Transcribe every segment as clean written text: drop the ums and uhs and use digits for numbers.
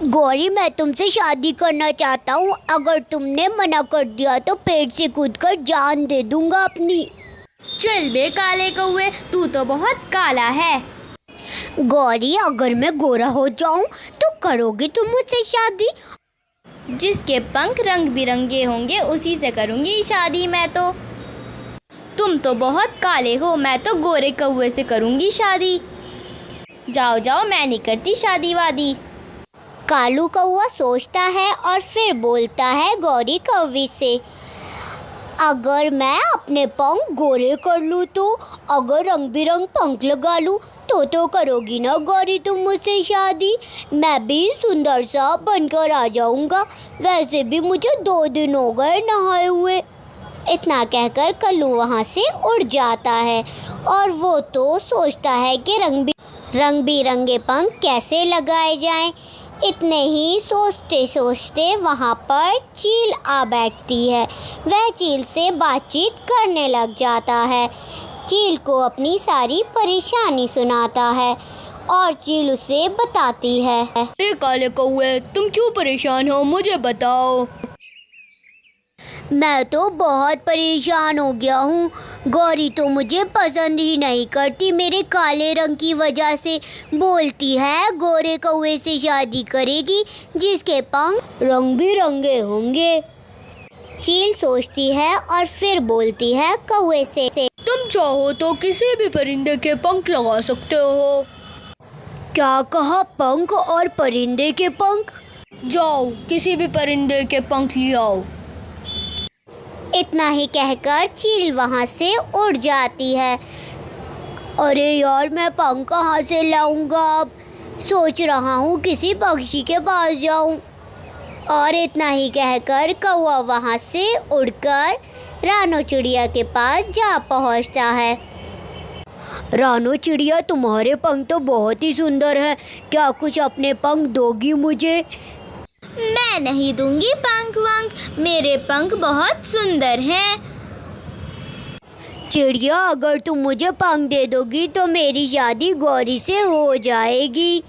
गौरी, मैं तुमसे शादी करना चाहता हूँ। अगर तुमने मना कर दिया तो पेड़ से कूदकर जान दे दूंगा अपनी। चल बे काले कौवे, तू तो बहुत काला है। गौरी, अगर मैं गोरा हो जाऊँ तो करोगी तुम मुझसे शादी? जिसके पंख रंग बिरंगे होंगे उसी से करूँगी शादी मैं तो। तुम तो बहुत काले हो, मैं तो गोरे कौवे से करूँगी शादी। जाओ जाओ, मैं नहीं करती शादी वादी। कालू कौवा सोचता है और फिर बोलता है गौरी कौवी से, अगर मैं अपने पंख गोरे कर लूँ तो, अगर रंग बिरंग पंख लगा लूँ तो करोगी ना गौरी तुम मुझसे शादी? मैं भी सुंदर सा बनकर आ जाऊँगा। वैसे भी मुझे 2 दिन हो गए नहाए हुए। इतना कहकर कल्लू वहाँ से उड़ जाता है और वो तो सोचता है कि रंग बिरंगे पंख कैसे लगाए जाएं। इतने ही सोचते सोचते वहाँ पर चील आ बैठती है। वह चील से बातचीत करने लग जाता है। चील को अपनी सारी परेशानी सुनाता है और चील उसे बताती है, अरे काले कौवे, तुम क्यों परेशान हो, मुझे बताओ। मैं तो बहुत परेशान हो गया हूँ। गौरी तो मुझे पसंद ही नहीं करती मेरे काले रंग की वजह से। बोलती है गोरे कौवे से शादी करेगी जिसके पंख रंग बिरंगे होंगे। चील सोचती है और फिर बोलती है कौवे से, तुम चाहो तो किसी भी परिंदे के पंख लगा सकते हो। क्या कहा? पंख और परिंदे के पंख? जाओ किसी भी परिंदे के पंख ले आओ। इतना ही कहकर चील वहाँ से उड़ जाती है। अरे यार, मैं पंख कहाँ से लाऊंगा? अब सोच रहा हूँ किसी पक्षी के पास जाऊँ। और इतना ही कहकर कौवा वहाँ से उड़कर रानो चिड़िया के पास जा पहुँचता है। रानो चिड़िया, तुम्हारे पंख तो बहुत ही सुंदर हैं। क्या कुछ अपने पंख दोगी मुझे? मैं नहीं दूंगी पंख वंख, मेरे पंख बहुत सुंदर हैं। चिड़िया, अगर तुम मुझे पंख दे दोगी तो मेरी शादी गौरी से हो जाएगी।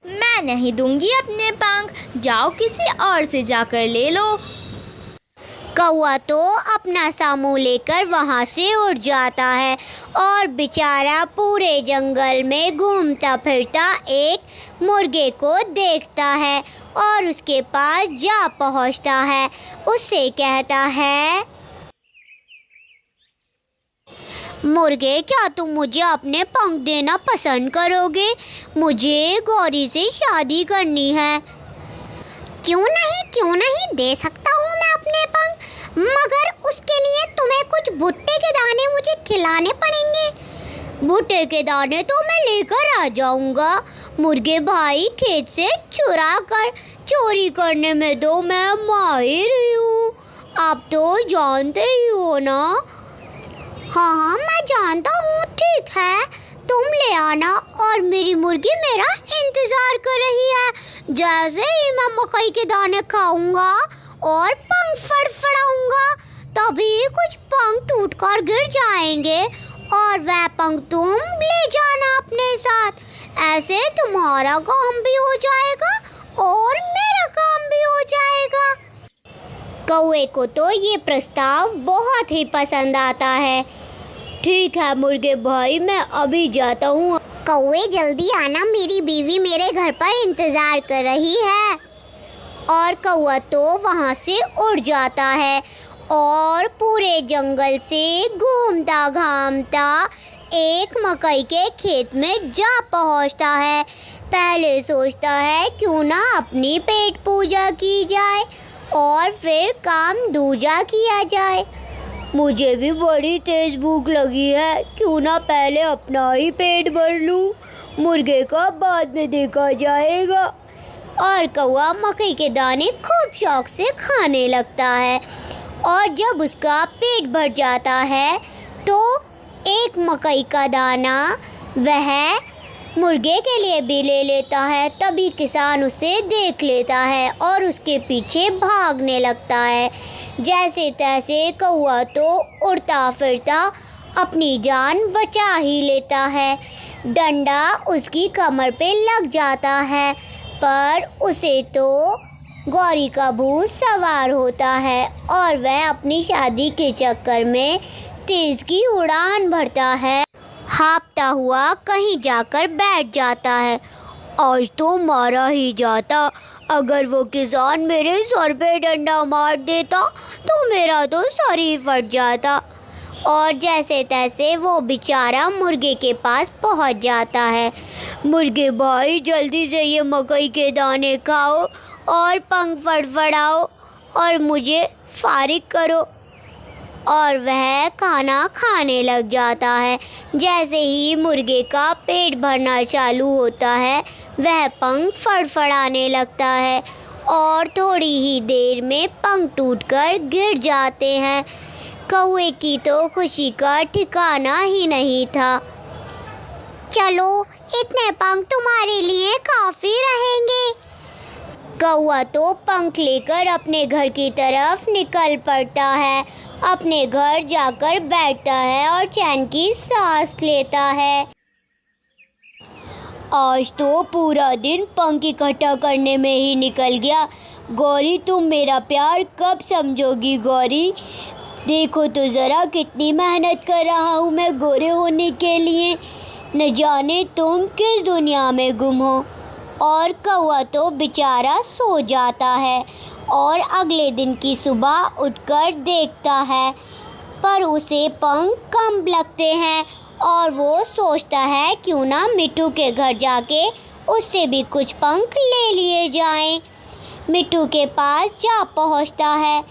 मैं नहीं दूंगी अपने पंख, जाओ किसी और से जाकर ले लो। कौवा तो अपना सामू लेकर वहाँ से उड़ जाता है और बेचारा पूरे जंगल में घूमता फिरता एक मुर्गे को देखता है और उसके पास जा पहुँचता है। उससे कहता है, मुर्गे, क्या तुम मुझे अपने पंख देना पसंद करोगे? मुझे गौरी से शादी करनी है। क्यों नहीं दे सकता हूँ मैं अपने पंख, मगर उसके लिए तुम्हें कुछ भुट्टे के दाने मुझे खिलाने पड़ेंगे। भुट्टे के दाने तो मैं लेकर आ जाऊँगा मुर्गे भाई, खेत से चोरी करने में तो मैं माहिर ही हूँ। आप तो जानते ही हो ना। हाँ, मैं जानता हूँ। ठीक है, तुम ले आना और मेरी मुर्गी मेरा इंतज़ार कर रही है। जैसे ही मैं मकई के दाने खाऊंगा और पंख फड़फड़ाऊंगा, तभी कुछ पंख टूटकर गिर जाएंगे और वह पंख तुम ले जाना अपने साथ। ऐसे तुम्हारा काम भी हो जाएगा और मेरा काम भी हो जाएगा। कौवे को तो ये प्रस्ताव बहुत ही पसंद आता है। ठीक है मुर्गे भाई, मैं अभी जाता हूँ। कौवे, जल्दी आना, मेरी बीवी मेरे घर पर इंतज़ार कर रही है। और कौवा तो वहाँ से उड़ जाता है और पूरे जंगल से घूमता घामता एक मकई के खेत में जा पहुँचता है। पहले सोचता है क्यों ना अपनी पेट पूजा की जाए और फिर काम दूजा किया जाए। मुझे भी बड़ी तेज़ भूख लगी है, क्यों ना पहले अपना ही पेट भर लूँ, मुर्गे का बाद में देखा जाएगा। और कौवा मकई के दाने खूब शौक से खाने लगता है और जब उसका पेट भर जाता है तो एक मकई का दाना वह मुर्गे के लिए भी ले लेता है। तभी किसान उसे देख लेता है और उसके पीछे भागने लगता है। जैसे तैसे कौवा तो उड़ता फिरता अपनी जान बचा ही लेता है। डंडा उसकी कमर पे लग जाता है पर उसे तो गौरी का भूत सवार होता है और वह अपनी शादी के चक्कर में तेज की उड़ान भरता है। हाँफता हुआ कहीं जाकर बैठ जाता है। आज तो मारा ही जाता। अगर वो किसान मेरे सर पे डंडा मार देता तो मेरा तो सर ही फट जाता। और जैसे तैसे वो बेचारा मुर्गे के पास पहुंच जाता है। मुर्गे भाई, जल्दी से ये मकई के दाने खाओ और पंख फड़फड़ाओ और मुझे फारिग करो। और वह खाना खाने लग जाता है। जैसे ही मुर्गे का पेट भरना चालू होता है, वह पंख फड़फड़ाने लगता है और थोड़ी ही देर में पंख टूटकर गिर जाते हैं। कौवे की तो खुशी का ठिकाना ही नहीं था। चलो, इतने पंख तुम्हारे लिए काफ़ी रहेंगे। कौवा तो पंख लेकर अपने घर की तरफ निकल पड़ता है। अपने घर जाकर बैठता है और चैन की सांस लेता है। आज तो पूरा दिन पंख इकट्ठा करने में ही निकल गया। गौरी, तुम मेरा प्यार कब समझोगी? गौरी, देखो तो ज़रा कितनी मेहनत कर रहा हूँ मैं गोरे होने के लिए। न जाने तुम किस दुनिया में गुम हो। और कौवा तो बेचारा सो जाता है और अगले दिन की सुबह उठकर देखता है, पर उसे पंख कम लगते हैं और वो सोचता है क्यों ना मिट्टू के घर जाके उससे भी कुछ पंख ले लिए जाएं। मिट्टू के पास जा पहुंचता है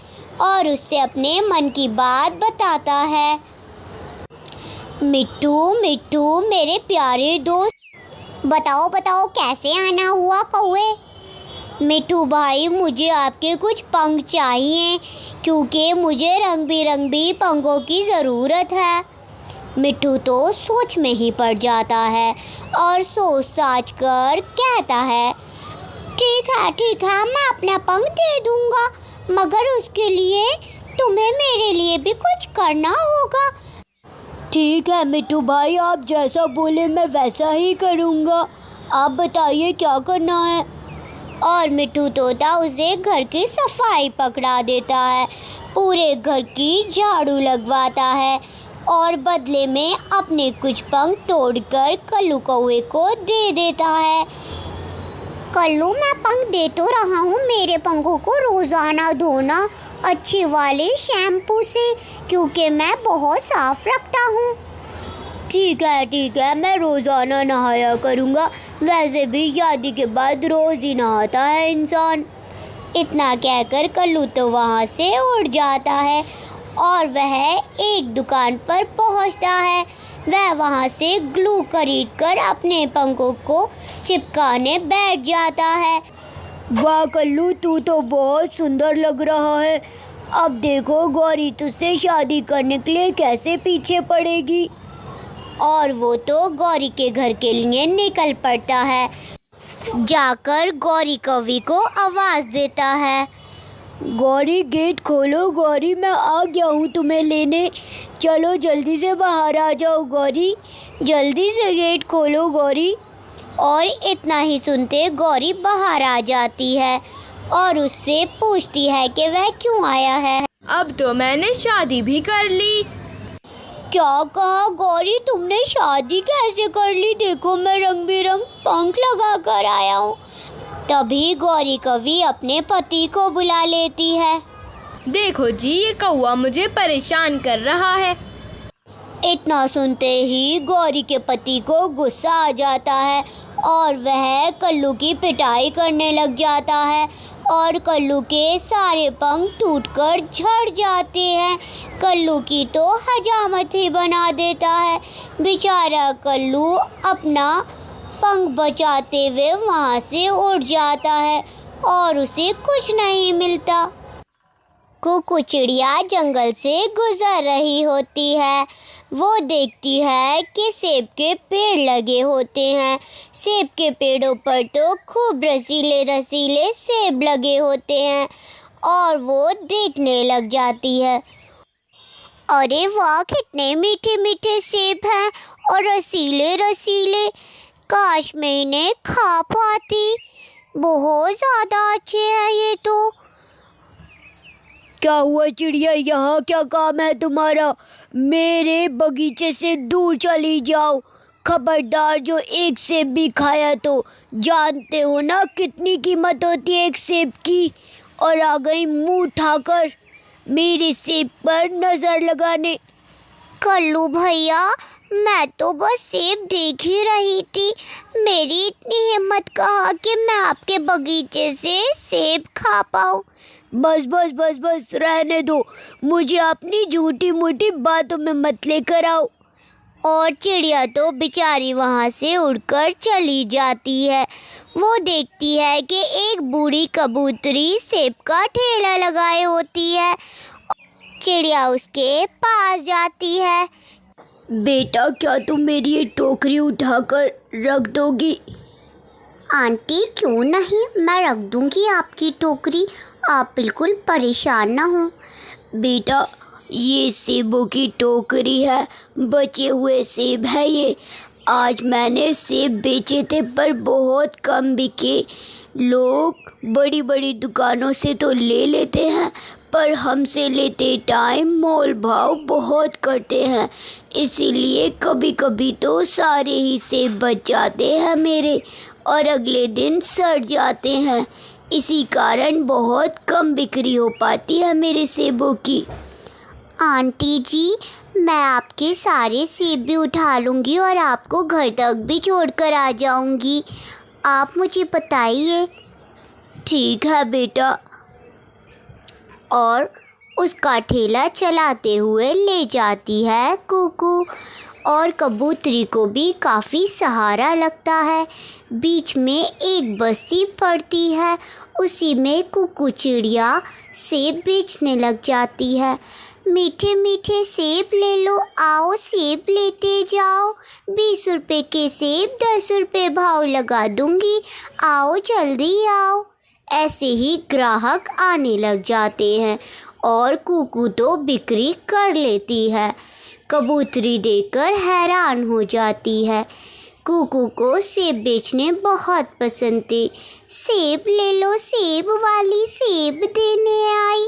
और उससे अपने मन की बात बताता है। मिट्टू, मिट्टू, मेरे प्यारे दोस्त, बताओ बताओ कैसे आना हुआ कौवे? मिट्टू भाई, मुझे आपके कुछ पंख चाहिए क्योंकि मुझे रंग बिरंगी पंखों की ज़रूरत है। मिट्टू तो सोच में ही पड़ जाता है और सोच साच कर कहता है, ठीक है, मैं अपना पंख दे दूँगा, मगर उसके लिए तुम्हें मेरे लिए भी कुछ करना होगा। ठीक है मिट्टू भाई, आप जैसा बोले मैं वैसा ही करूँगा। आप बताइए क्या करना है? और मिट्टू तोता उसे घर की सफाई पकड़ा देता है, पूरे घर की झाड़ू लगवाता है और बदले में अपने कुछ पंख तोड़कर कल्लू कौवे को दे देता है। कल्लू, मैं पंख दे तो रहा हूँ, मेरे पंखों को रोज़ाना धोना अच्छे वाले शैम्पू से, क्योंकि मैं बहुत साफ रखता हूँ। ठीक है, मैं रोज़ाना नहाया करूँगा। वैसे भी शादी के बाद रोज़ ही नहाता है इंसान। इतना कहकर कल्लू तो वहाँ से उड़ जाता है और वह एक दुकान पर पहुँचता है। वह वहाँ से ग्लू खरीद कर अपने पंखों को चिपकाने बैठ जाता है। वाह कल्लू, तू तो बहुत सुंदर लग रहा है। अब देखो गौरी तुझसे शादी करने के लिए कैसे पीछे पड़ेगी। और वो तो गौरी के घर के लिए निकल पड़ता है। जाकर गौरी कौवी को आवाज़ देता है, गौरी गेट खोलो। गौरी, मैं आ गया हूँ तुम्हें लेने। चलो जल्दी से बाहर आ जाओ गौरी, जल्दी से गेट खोलो गौरी। और इतना ही सुनते गौरी बाहर आ जाती है और उससे पूछती है कि वह क्यों आया है। अब तो मैंने शादी भी कर ली। क्या कहा गौरी, तुमने शादी कैसे कर ली? देखो मैं रंग बिरंग पंख लगा कर आया हूँ। तभी गौरी कौवी अपने पति को बुला लेती है। देखो जी, ये कौवा मुझे परेशान कर रहा है। इतना सुनते ही गौरी के पति को गुस्सा आ जाता है और वह कल्लू की पिटाई करने लग जाता है और कल्लू के सारे पंख टूटकर झड़ जाते हैं। कल्लू की तो हजामत ही बना देता है। बेचारा कल्लू अपना पंख बचाते हुए वहाँ से उड़ जाता है और उसे कुछ नहीं मिलता। कुकू चिड़िया जंगल से गुजर रही होती है। वो देखती है कि सेब के पेड़ लगे होते हैं। सेब के पेड़ों पर तो खूब रसीले रसीले सेब लगे होते हैं और वो देखने लग जाती है। अरे वाह, कितने मीठे मीठे सेब हैं और रसीले रसीले। काश मैं इन्हें खा पाती। बहुत ज़्यादा अच्छे हैं ये तो। क्या हुआ चिड़िया, यहाँ क्या काम है तुम्हारा? मेरे बगीचे से दूर चली जाओ। खबरदार, जो एक सेब भी खाया तो जानते हो ना कितनी कीमत होती है एक सेब की। और आ गई मुंह उठाकर मेरे सेब पर नज़र लगाने। कल्लू भैया, मैं तो बस सेब देख ही रही थी। मेरी इतनी हिम्मत कहाँ कि मैं आपके बगीचे से सेब खा पाऊँ। बस बस बस बस रहने दो, मुझे अपनी झूठी मूठी बातों में मत लेकर आओ। और चिड़िया तो बेचारी वहाँ से उड़कर चली जाती है। वो देखती है कि एक बूढ़ी कबूतरी सेब का ठेला लगाए होती है। चिड़िया उसके पास जाती है। बेटा, क्या तुम मेरी ये टोकरी उठाकर रख दोगी? आंटी, क्यों नहीं, मैं रख दूंगी आपकी टोकरी। आप बिल्कुल परेशान ना हो। बेटा, ये सेबों की टोकरी है, बचे हुए सेब है ये। आज मैंने सेब बेचे थे पर बहुत कम बिके। लोग बड़ी बड़ी दुकानों से तो ले लेते हैं पर हमसे लेते टाइम मोल भाव बहुत करते हैं, इसीलिए कभी कभी तो सारे ही सेब बच जाते हैं मेरे और अगले दिन सड़ जाते हैं। इसी कारण बहुत कम बिक्री हो पाती है मेरे सेबों की। आंटी जी, मैं आपके सारे सेब भी उठा लूँगी और आपको घर तक भी छोड़ कर आ जाऊँगी। आप मुझे बताइए। ठीक है बेटा। और उसका ठेला चलाते हुए ले जाती है कुकू। और कबूतरी को भी काफ़ी सहारा लगता है। बीच में एक बस्ती पड़ती है, उसी में कुकू चिड़िया सेब बेचने लग जाती है। मीठे मीठे सेब ले लो, आओ सेब लेते जाओ। 20 रुपए के सेब 10 रुपए भाव लगा दूंगी, आओ जल्दी आओ। ऐसे ही ग्राहक आने लग जाते हैं और कुकू तो बिक्री कर लेती है। कबूतरी देखकर हैरान हो जाती है। कुकू को सेब बेचने बहुत पसंद थे। सेब ले लो, सेब वाली सेब देने आई।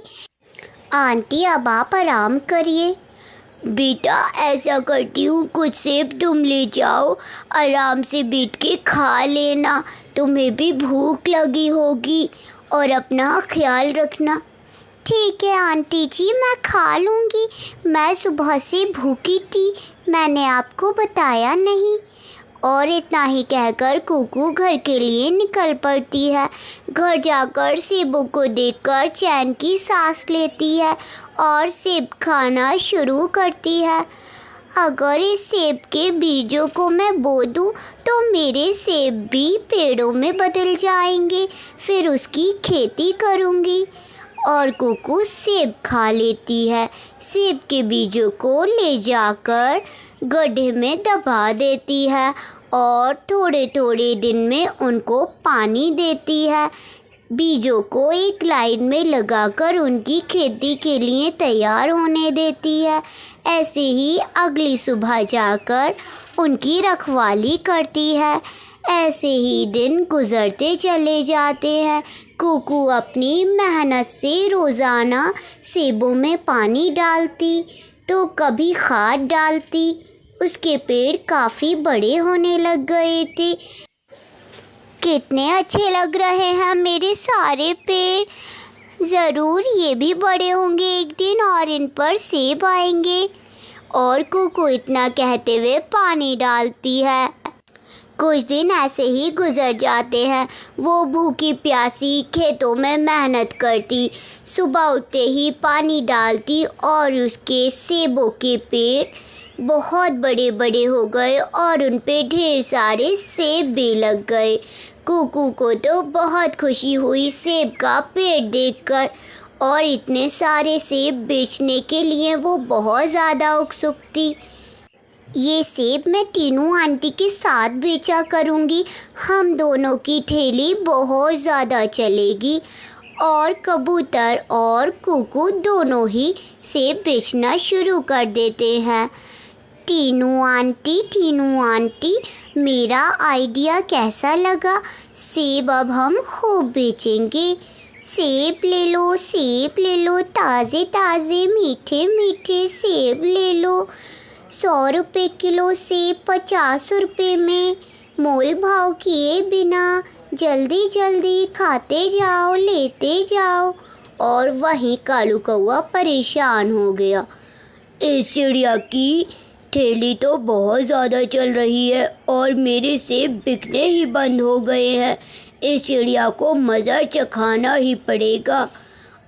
आंटी, अब आप आराम करिए। बेटा, ऐसा करती हूँ, कुछ सेब तुम ले जाओ, आराम से बैठ के खा लेना। तुम्हें भी भूख लगी होगी और अपना ख्याल रखना। ठीक है आंटी जी, मैं खा लूँगी। मैं सुबह से भूखी थी, मैंने आपको बताया नहीं। और इतना ही कहकर कुकू घर के लिए निकल पड़ती है। घर जाकर सेबों को देखकर चैन की सांस लेती है और सेब खाना शुरू करती है। अगर इस सेब के बीजों को मैं बो दूँ तो मेरे सेब भी पेड़ों में बदल जाएंगे, फिर उसकी खेती करूँगी। और कुकू सेब खा लेती है। सेब के बीजों को ले जाकर गड्ढे में दबा देती है और थोड़े थोड़े दिन में उनको पानी देती है। बीजों को एक लाइन में लगाकर उनकी खेती के लिए तैयार होने देती है। ऐसे ही अगली सुबह जाकर उनकी रखवाली करती है। ऐसे ही दिन गुजरते चले जाते हैं। कुकू अपनी मेहनत से रोज़ाना सेबों में पानी डालती तो कभी खाद डालती। उसके पेड़ काफ़ी बड़े होने लग गए थे। कितने अच्छे लग रहे हैं मेरे सारे पेड़। ज़रूर ये भी बड़े होंगे एक दिन और इन पर सेब आएंगे। और कुकू इतना कहते हुए पानी डालती है। कुछ दिन ऐसे ही गुजर जाते हैं। वो भूखी प्यासी खेतों में मेहनत करती, सुबह उठते ही पानी डालती और उसके सेबों के पेड़ बहुत बड़े बड़े हो गए और उन पे ढेर सारे सेब भी लग गए। कुकू को तो बहुत खुशी हुई सेब का पेड़ देखकर और इतने सारे सेब बेचने के लिए वो बहुत ज़्यादा उत्सुक थी। ये सेब मैं टीनू आंटी के साथ बेचा करूँगी, हम दोनों की ठेली बहुत ज़्यादा चलेगी। और कबूतर और कुकू दोनों ही सेब बेचना शुरू कर देते हैं। टीनू आंटी, मेरा आइडिया कैसा लगा? सेब अब हम खूब बेचेंगे। सेब ले लो, ताज़े ताज़े मीठे मीठे सेब ले लो। 100 रुपये किलो सेब 50 रुपये में, मोल भाव किए बिना जल्दी जल्दी खाते जाओ, लेते जाओ। और वहीं कालू कौआ परेशान हो गया। इस चिड़िया की ठेली तो बहुत ज़्यादा चल रही है और मेरे सेब बिकने ही बंद हो गए हैं। इस चिड़िया को मज़ा चखाना ही पड़ेगा।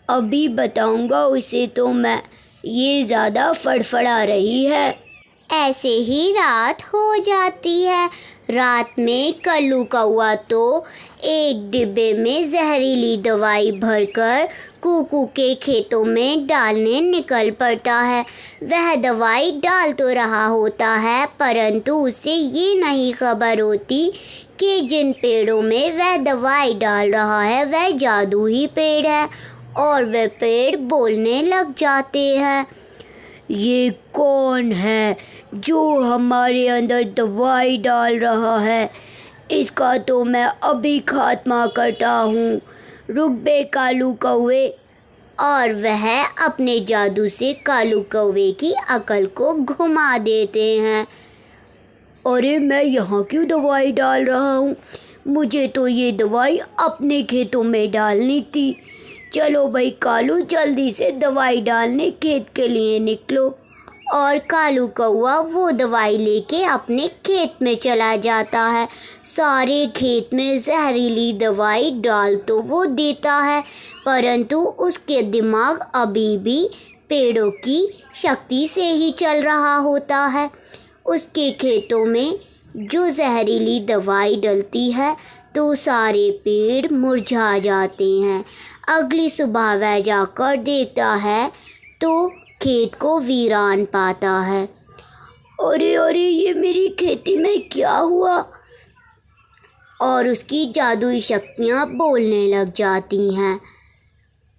अभी बताऊंगा उसे तो मैं, ये ज़्यादा फड़फड़ा रही है। ऐसे ही रात हो जाती है। रात में कल्लू कौआ तो एक डिब्बे में जहरीली दवाई भरकर कुकू के खेतों में डालने निकल पड़ता है। वह दवाई डाल तो रहा होता है, परंतु उसे ये नहीं खबर होती कि जिन पेड़ों में वह दवाई डाल रहा है वह जादुई पेड़ है और वह पेड़ बोलने लग जाते हैं। ये कौन है जो हमारे अंदर दवाई डाल रहा है? इसका तो मैं अभी खात्मा करता हूँ। रुक बे कालू कौवे। और वह अपने जादू से कालू कौवे की अकल को घुमा देते हैं। अरे मैं यहाँ क्यों दवाई डाल रहा हूँ? मुझे तो ये दवाई अपने खेतों में डालनी थी। चलो भाई कालू, जल्दी से दवाई डालने खेत के लिए निकलो। और कालू कौआ वो दवाई लेके अपने खेत में चला जाता है। सारे खेत में जहरीली दवाई डाल तो वो देता है, परंतु उसके दिमाग अभी भी पेड़ों की शक्ति से ही चल रहा होता है। उसके खेतों में जो जहरीली दवाई डलती है तो सारे पेड़ मुरझा जाते हैं। अगली सुबह वह जाकर देखता है तो खेत को वीरान पाता है। अरे अरे, ये मेरी खेती में क्या हुआ? और उसकी जादुई शक्तियाँ बोलने लग जाती हैं।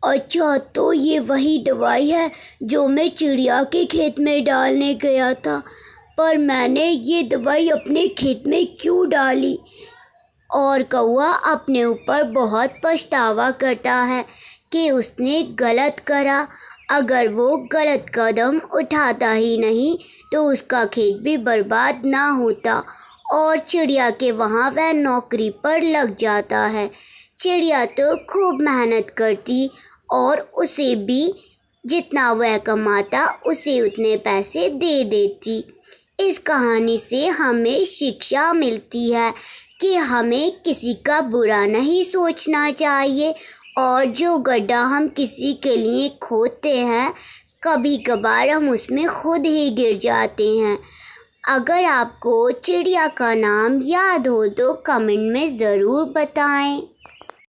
अच्छा, तो ये वही दवाई है जो मैं चिड़िया के खेत में डालने गया था, पर मैंने ये दवाई अपने खेत में क्यों डाली? और कौआ अपने ऊपर बहुत पछतावा करता है कि उसने गलत करा। अगर वो गलत कदम उठाता ही नहीं तो उसका खेत भी बर्बाद ना होता और चिड़िया के वहाँ वह नौकरी पर लग जाता है। चिड़िया तो खूब मेहनत करती और उसे भी जितना वह कमाता उसे उतने पैसे दे देती। इस कहानी से हमें शिक्षा मिलती है कि हमें किसी का बुरा नहीं सोचना चाहिए और जो गड्ढा हम किसी के लिए खोदते हैं कभी कभार हम उसमें खुद ही गिर जाते हैं। अगर आपको चिड़िया का नाम याद हो तो कमेंट में ज़रूर बताएं।